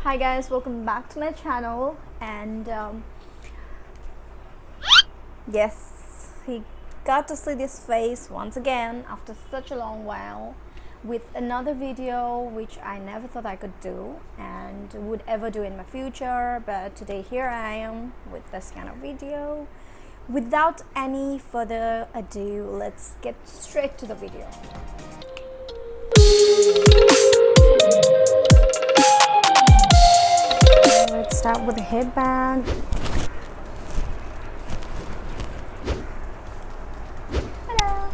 Hi guys, welcome back to my channel. And yes, he got to see this face once again after such a long while with another video which I never thought I could do and would ever do in my future, but today here I am with this kind of video. Without any further ado, let's get straight to the video. Let's start with the headband. Hello.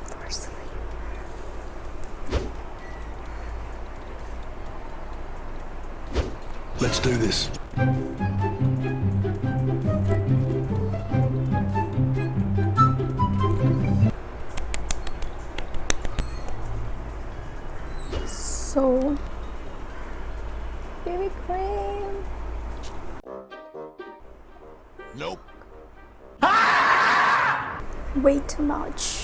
Firstly, let's do this. so BB cream. Nope. Way too much.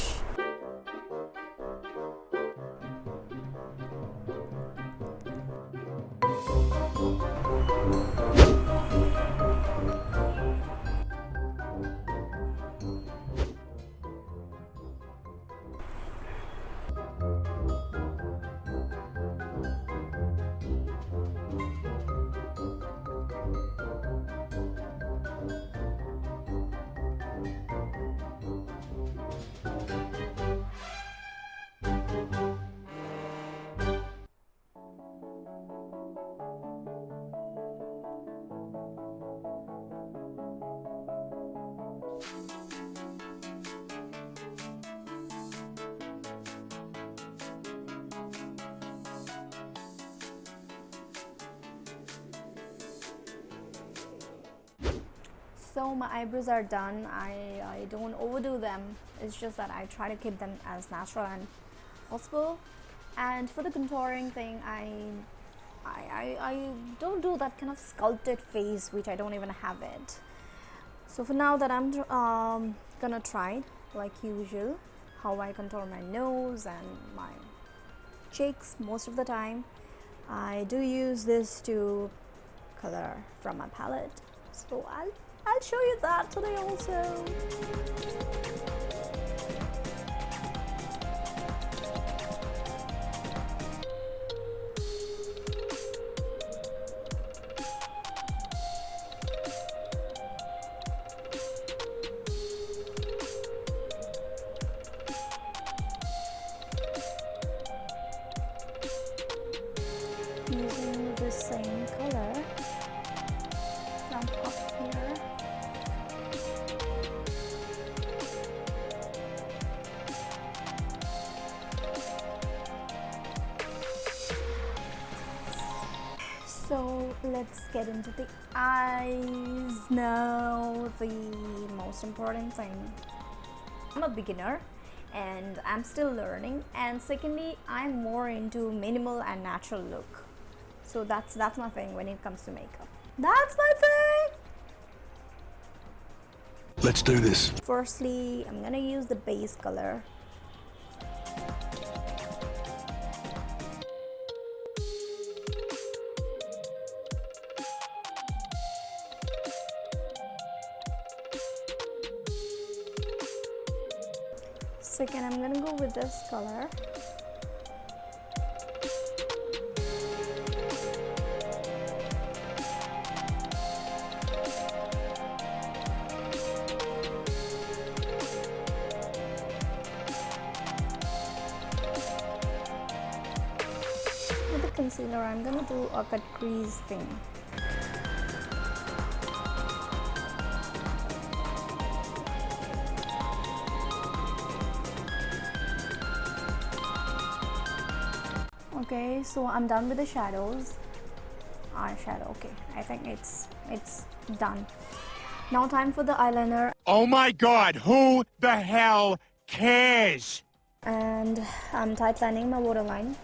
So my eyebrows are done. I don't overdo them. It's just that I try to keep them as natural and possible. And for the contouring thing, I don't do that kind of sculpted face, which I don't even have it. So for now that I'm gonna try like usual how I contour my nose and my cheeks most of the time. I do use this to color from my palette. So I'll show you that today also. Using the same color from up here. So let's get into the eyes now, the most important thing. I'm a beginner and I'm still learning, and secondly I'm more into minimal and natural look. So that's my thing when it comes to makeup. That's my thing. Let's do this. Firstly, I'm gonna use the base color. Second, I'm gonna go with this color. With the concealer, I'm gonna do a cut crease thing. Okay, so I'm done with the shadows. Eyeshadow, okay. I think it's done. Now time for the eyeliner. Oh my god, who the hell cares? And I'm tightlining my waterline.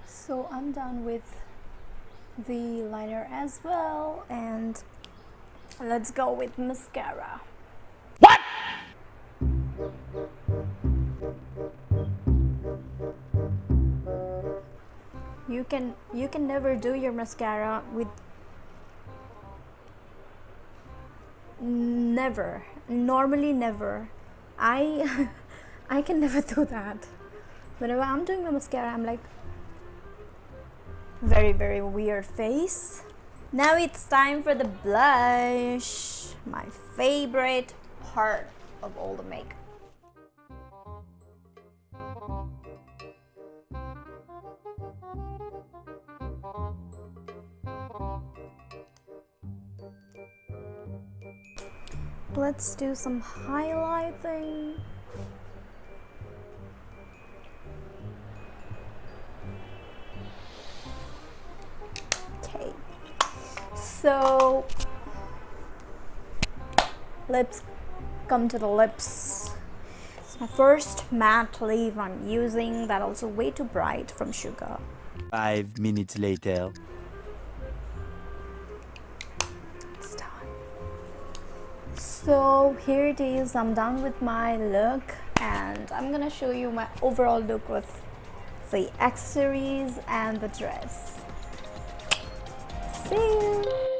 So I'm done with the liner as well, and let's go with mascara. What? you can never do your mascara with, never, normally never. I I can never do that. Whenever I'm doing my mascara, I'm like very weird face. Now it's time for the blush, my favorite part of all the makeup. Let's do some highlighting. Okay, so let's come to the lips. It's my first matte lip I'm using, that also way too bright, from Sugar. 5 minutes later. It's done. So here it is, I'm done with my look, and I'm gonna show you my overall look with the accessories and the dress. See you.